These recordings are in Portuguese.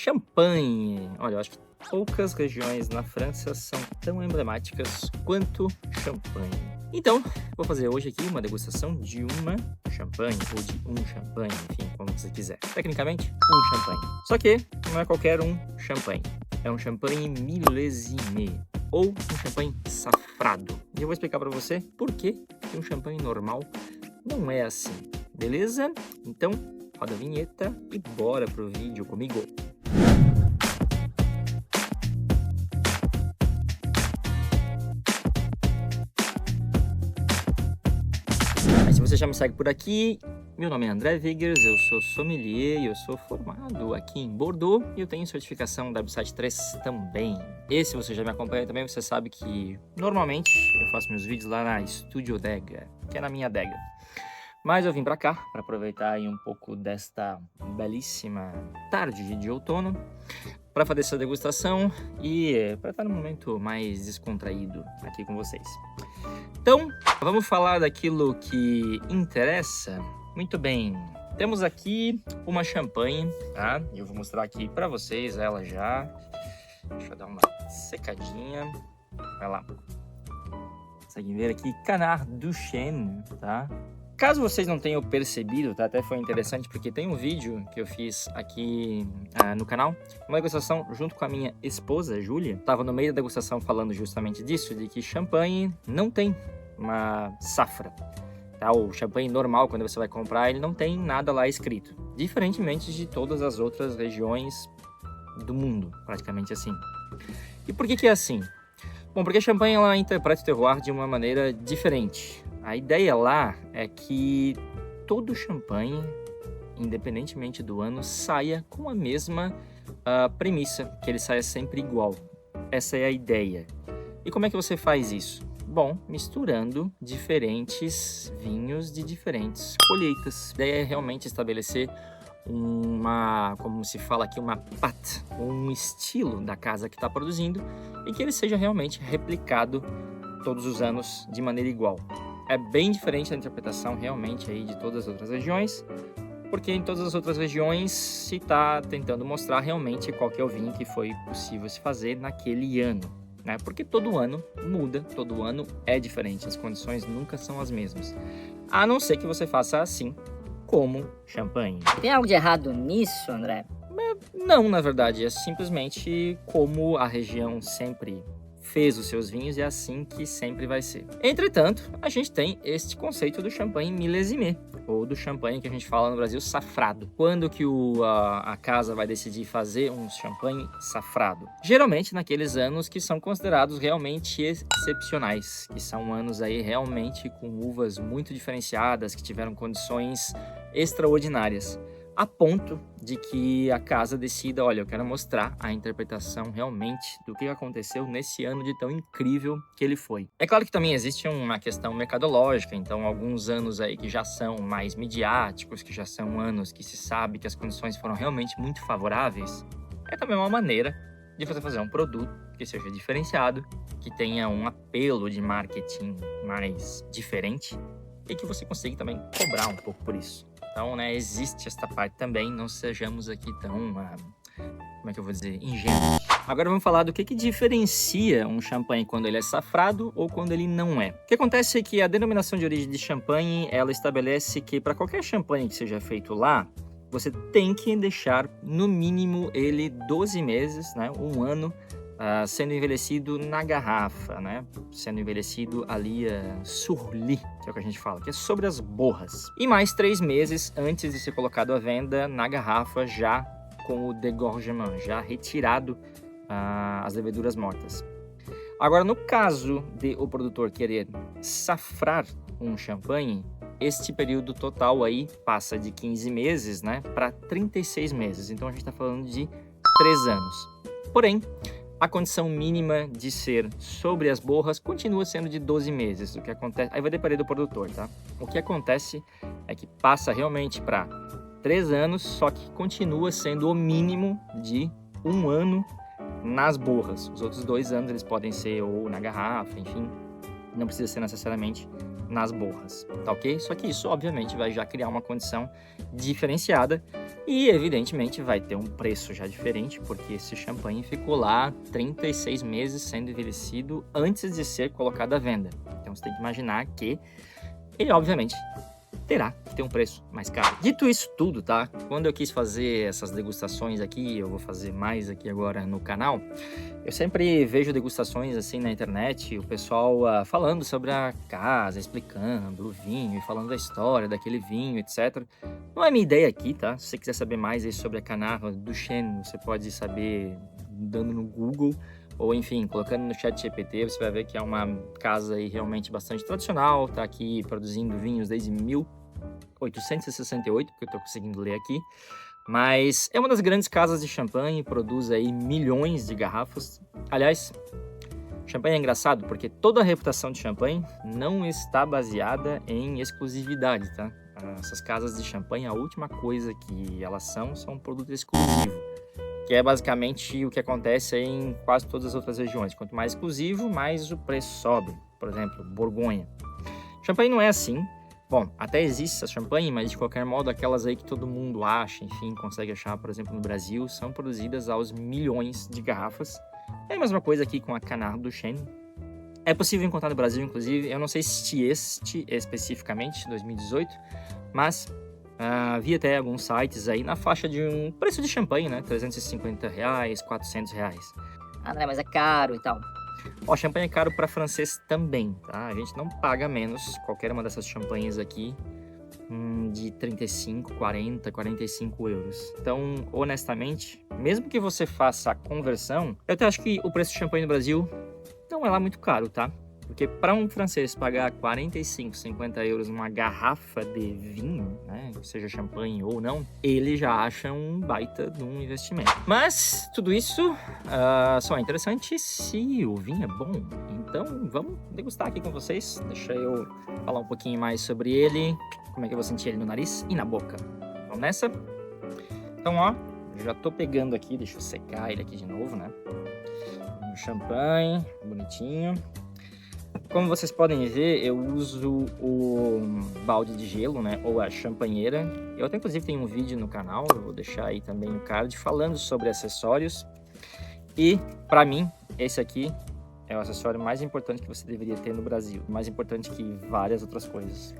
Champagne. Olha, eu acho que poucas regiões na França são tão emblemáticas quanto Champagne. Então, vou fazer hoje aqui uma degustação de uma champanhe, ou de um champanhe, enfim, como você quiser. Tecnicamente, um champanhe. Só que não é qualquer um champanhe. É um champanhe milésime, ou um champanhe safrado. E eu vou explicar para você por que um champanhe normal não é assim, beleza? Então, roda a vinheta e bora pro vídeo comigo. Mas se você já me segue por aqui, meu nome é André Wiggers, eu sou sommelier e eu sou formado aqui em Bordeaux e eu tenho certificação WSET 3 também. E se você já me acompanha também, você sabe que normalmente eu faço meus vídeos lá na Studio Dega, que é na minha adega. Mas eu vim para cá para aproveitar aí um pouco desta belíssima tarde de outono para fazer essa degustação e para estar num momento mais descontraído aqui com vocês. Então, vamos falar daquilo que interessa? Muito bem, temos aqui uma champanhe, tá? Eu vou mostrar aqui para vocês ela já. Deixa eu dar uma secadinha. Vai lá. Conseguem ver aqui, Canard Duchesne, tá? Caso vocês não tenham percebido, tá? Até foi interessante porque tem um vídeo que eu fiz aqui no canal, uma degustação junto com a minha esposa, Júlia. Tava no meio da degustação falando justamente disso, de que champanhe não tem uma safra, tá? O champanhe normal, quando você vai comprar, ele não tem nada lá escrito, diferentemente de todas as outras regiões do mundo, praticamente assim. E por que é assim? Bom, porque champanhe ela interpreta o terroir de uma maneira diferente. A ideia lá é que todo champanhe, independentemente do ano, saia com a mesma premissa, que ele saia sempre igual. Essa é a ideia. E como é que você faz isso? Bom, misturando diferentes vinhos de diferentes colheitas. A ideia é realmente estabelecer como se fala aqui, uma patte, um estilo da casa que está produzindo e que ele seja realmente replicado todos os anos de maneira igual. É bem diferente a interpretação realmente aí de todas as outras regiões, porque em todas as outras regiões se está tentando mostrar realmente qual que é o vinho que foi possível se fazer naquele ano, né? Porque todo ano muda, todo ano é diferente, as condições nunca são as mesmas, a não ser que você faça assim, como champanhe. Tem algo de errado nisso, André? Não, na verdade, é simplesmente como a região sempre fez os seus vinhos e é assim que sempre vai ser. Entretanto, a gente tem este conceito do champanhe milésime, ou do champanhe que a gente fala no Brasil safrado. Quando que a casa vai decidir fazer um champanhe safrado? Geralmente naqueles anos que são considerados realmente excepcionais, que são anos aí realmente com uvas muito diferenciadas, que tiveram condições extraordinárias, a ponto de que a casa decida, olha, eu quero mostrar a interpretação realmente do que aconteceu nesse ano de tão incrível que ele foi. É claro que também existe uma questão mercadológica, então alguns anos aí que já são mais midiáticos, que já são anos que se sabe que as condições foram realmente muito favoráveis, é também uma maneira de você fazer um produto que seja diferenciado, que tenha um apelo de marketing mais diferente e que você consiga também cobrar um pouco por isso. Então, né, existe esta parte também, não sejamos aqui tão, como é que eu vou dizer, ingênuos. Agora vamos falar do que diferencia um champanhe quando ele é safrado ou quando ele não é. O que acontece é que a denominação de origem de champanhe, ela estabelece que para qualquer champanhe que seja feito lá, você tem que deixar no mínimo ele 12 meses, né, um ano, sendo envelhecido na garrafa, né? Sendo envelhecido ali sur lit, que é o que a gente fala, que é sobre as borras. E mais 3 meses antes de ser colocado à venda na garrafa, já com o dégorgement, já retirado as leveduras mortas. Agora, no caso de o produtor querer safrar um champanhe, este período total aí passa de 15 meses, né, para 36 meses. Então a gente está falando de 3 anos. Porém, a condição mínima de ser sobre as borras continua sendo de 12 meses. O que acontece, aí vai depender do produtor, tá? O que acontece é que passa realmente para 3 anos, só que continua sendo o mínimo de 1 ano nas borras. Os outros 2 anos eles podem ser ou na garrafa, enfim, não precisa ser necessariamente nas borras, tá ok? Só que isso, obviamente, vai já criar uma condição diferenciada E, evidentemente, vai ter um preço já diferente, porque esse champanhe ficou lá 36 meses sendo envelhecido antes de ser colocado à venda. Então, você tem que imaginar que ele, obviamente, terá que ter um preço mais caro. Dito isso tudo, tá? Quando eu quis fazer essas degustações aqui, eu vou fazer mais aqui agora no canal, eu sempre vejo degustações assim na internet, o pessoal falando sobre a casa, explicando o vinho e falando da história daquele vinho, etc. Não é minha ideia aqui, tá? Se você quiser saber mais aí sobre a Canarva Duchesne, você pode saber dando no Google, ou enfim, colocando no chat GPT, você vai ver que é uma casa aí realmente bastante tradicional, tá aqui produzindo vinhos desde 1868, que eu tô conseguindo ler aqui, mas é uma das grandes casas de champanhe, produz aí milhões de garrafas. Aliás, champanhe é engraçado porque toda a reputação de champanhe não está baseada em exclusividade, tá? Essas casas de champanhe, a última coisa que elas são um produto exclusivo, que é basicamente o que acontece em quase todas as outras regiões. Quanto mais exclusivo, mais o preço sobe. Por exemplo, Borgonha. Champanhe não é assim. Bom, até existe essa champanhe, mas de qualquer modo, aquelas aí que todo mundo acha, enfim, consegue achar, por exemplo, no Brasil, são produzidas aos milhões de garrafas. É a mesma coisa aqui com a Canarva Duchesne. É possível encontrar no Brasil, inclusive. Eu não sei se este especificamente, 2018, mas vi até alguns sites aí na faixa de um preço de champanhe, né? R$350, R$400. André, mas é caro e tal. Ó, champanhe é caro para francês também, tá? A gente não paga menos qualquer uma dessas champanhes aqui de 35, 40, 45 euros. Então, honestamente, mesmo que você faça a conversão, eu até acho que o preço de champanhe no Brasil não é lá muito caro, tá? Porque para um francês pagar 45, 50 euros numa garrafa de vinho, né, seja champanhe ou não, ele já acha um baita de um investimento. Mas tudo isso só é interessante se o vinho é bom. Então vamos degustar aqui com vocês. Deixa eu falar um pouquinho mais sobre ele, como é que eu vou sentir ele no nariz e na boca. Vamos nessa? Então, ó, já tô pegando aqui, deixa eu secar ele aqui de novo, né? Um champanhe, bonitinho. Como vocês podem ver, eu uso o balde de gelo, né, ou a champanheira. Eu até inclusive tenho um vídeo no canal, eu vou deixar aí também no card, falando sobre acessórios. E, para mim, esse aqui é o acessório mais importante que você deveria ter no Brasil. Mais importante que várias outras coisas,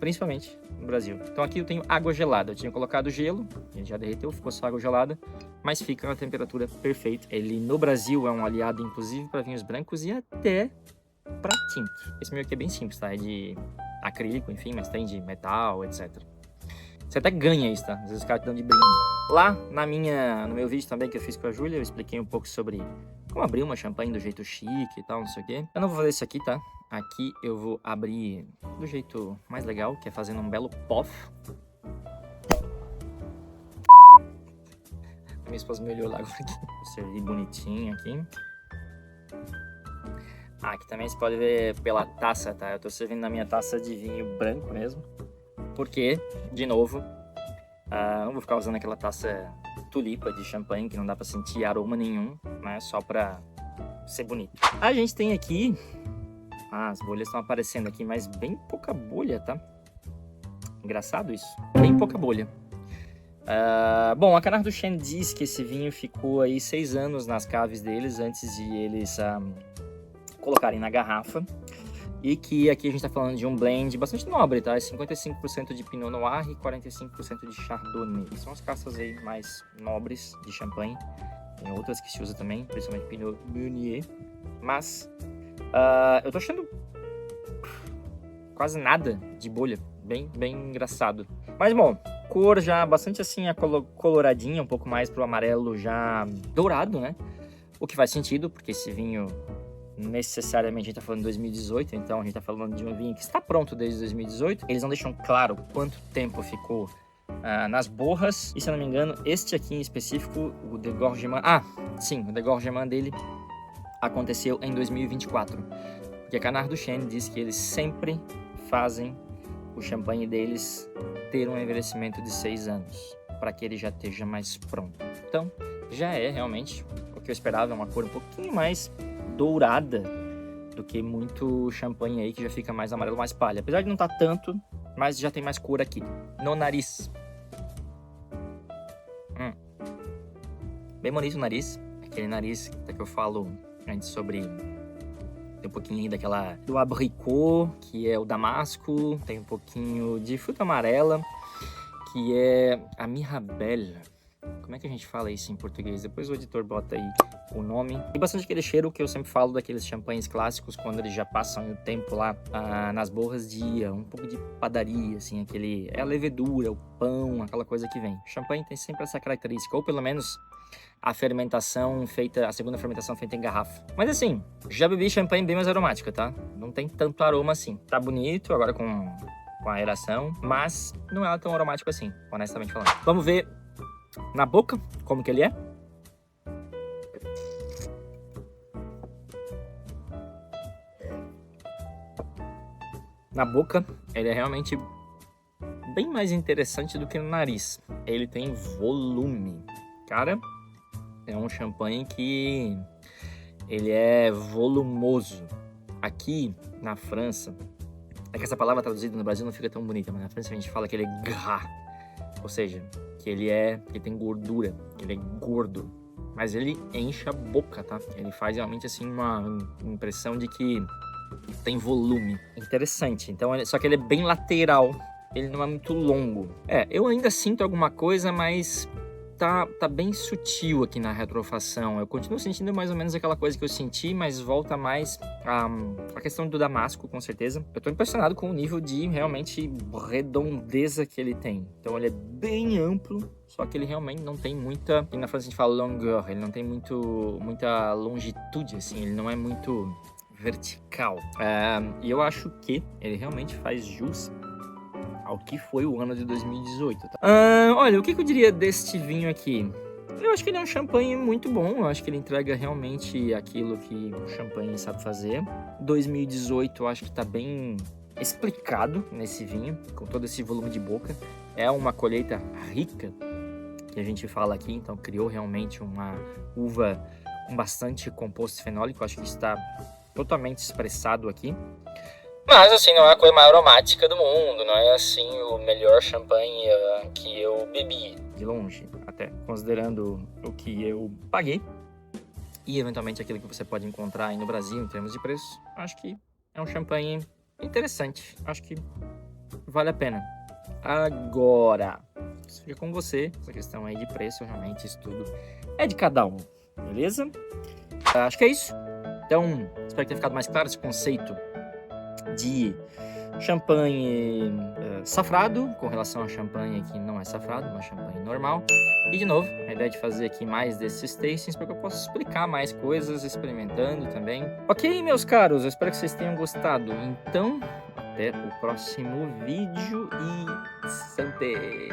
principalmente no Brasil. Então aqui eu tenho água gelada. Eu tinha colocado gelo, ele já derreteu, ficou só água gelada, mas fica na temperatura perfeita. Ele no Brasil é um aliado, inclusive, para vinhos brancos e até para tinto. Esse meu aqui é bem simples, tá? É de acrílico, enfim, mas tem de metal, etc. Você até ganha isso, tá? Às vezes os caras te dão de brinde. Lá no meu vídeo também que eu fiz com a Júlia, eu expliquei um pouco sobre como abrir uma champanhe do jeito chique e tal, não sei o quê. Eu não vou fazer isso aqui, tá? Aqui eu vou abrir do jeito mais legal, que é fazendo um belo puff. Minha esposa me olhou lá agora aqui. Vou servir bonitinho aqui. Aqui também você pode ver pela taça, tá? Eu tô servindo na minha taça de vinho branco mesmo. Porque, de novo, não vou ficar usando aquela taça tulipa de champanhe que não dá pra sentir aroma nenhum, né? Só pra ser bonito. A gente tem aqui... as bolhas estão aparecendo aqui, mas bem pouca bolha, tá? Engraçado isso. Bem pouca bolha. Bom, a Canarva Duchesne diz que esse vinho ficou aí 6 anos nas caves deles antes de eles colocarem na garrafa. E que aqui a gente tá falando de um blend bastante nobre, tá? É 55% de Pinot Noir e 45% de Chardonnay. São as caças aí mais nobres de champanhe. Tem outras que se usa também, principalmente Pinot Meunier. Mas eu tô achando quase nada de bolha. Bem engraçado. Mas bom, cor já bastante assim coloradinha, um pouco mais pro amarelo já dourado, né? O que faz sentido, porque esse vinho necessariamente a gente tá falando de 2018, então a gente tá falando de um vinho que está pronto desde 2018. Eles não deixam claro quanto tempo ficou nas borras. E se eu não me engano, este aqui em específico, o degorgement... sim, o degorgement dele aconteceu em 2024. Porque a Canarva Duchesne diz que eles sempre fazem o champanhe deles ter um envelhecimento de 6 anos, para que ele já esteja mais pronto. Então, já é realmente o que eu esperava, uma cor um pouquinho mais dourada do que muito champanhe aí que já fica mais amarelo, mais palha. Apesar de não estar tanto, mas já tem mais cor aqui no nariz. bem bonito o nariz. Aquele nariz que eu falo antes sobre... Tem um pouquinho aí do abricot, que é o damasco. Tem um pouquinho de fruta amarela, que é a mirabelle. Como é que a gente fala isso em português? Depois o editor bota aí o nome. E bastante aquele cheiro que eu sempre falo daqueles champanhes clássicos, quando eles já passam o tempo lá nas borras de um pouco de padaria, assim, é a levedura, o pão, aquela coisa que vem. O champanhe tem sempre essa característica, ou pelo menos a segunda fermentação feita em garrafa. Mas assim, já bebi champanhe bem mais aromática, tá? Não tem tanto aroma assim. Tá bonito agora com a aeração, mas não é tão aromático assim, honestamente falando. Vamos ver na boca como que ele é. Na boca, ele é realmente bem mais interessante do que no nariz. Ele tem volume. Cara, é um champanhe que ele é volumoso. Aqui na França, é que essa palavra traduzida no Brasil não fica tão bonita, mas na França a gente fala que ele é gras, ou seja, que ele tem gordura, ele é gordo, mas ele enche a boca, tá? Ele faz realmente assim uma impressão de que tem volume. Interessante. Então, só que ele é bem lateral, ele não é muito longo. Eu ainda sinto alguma coisa, mas tá bem sutil aqui na retrofação. Eu continuo sentindo mais ou menos aquela coisa que eu senti, mas volta mais a questão do damasco, com certeza. Eu tô impressionado com o nível de realmente redondeza que ele tem. Então ele é bem amplo, só que ele realmente não tem muita... E na França a gente fala longueur, ele não tem muita longitude, assim, ele não é muito vertical. E eu acho que ele realmente faz jus ao que foi o ano de 2018, tá? Olha, o que eu diria deste vinho aqui? Eu acho que ele é um champanhe muito bom, eu acho que ele entrega realmente aquilo que o champanhe sabe fazer. 2018 eu acho que tá bem explicado nesse vinho, com todo esse volume de boca. É uma colheita rica, que a gente fala aqui, então criou realmente uma uva com bastante composto fenólico, eu acho que está totalmente expressado aqui. Mas, assim, não é a coisa mais aromática do mundo, não é, assim, o melhor champanhe que eu bebi. De longe, até, considerando o que eu paguei. E, eventualmente, aquilo que você pode encontrar aí no Brasil, em termos de preço. Acho que é um champanhe interessante. Acho que vale a pena. Agora, isso fica com você. Essa questão aí de preço, realmente, isso tudo é de cada um, beleza? Acho que é isso. Então, espero ter ficado mais claro esse conceito de champanhe safrado com relação a champanhe que não é safrado, mas champanhe normal. E de novo, a ideia de fazer aqui mais desses tastings para que eu possa explicar mais coisas, experimentando também. Ok, meus caros, eu espero que vocês tenham gostado. Então, até o próximo vídeo e santé!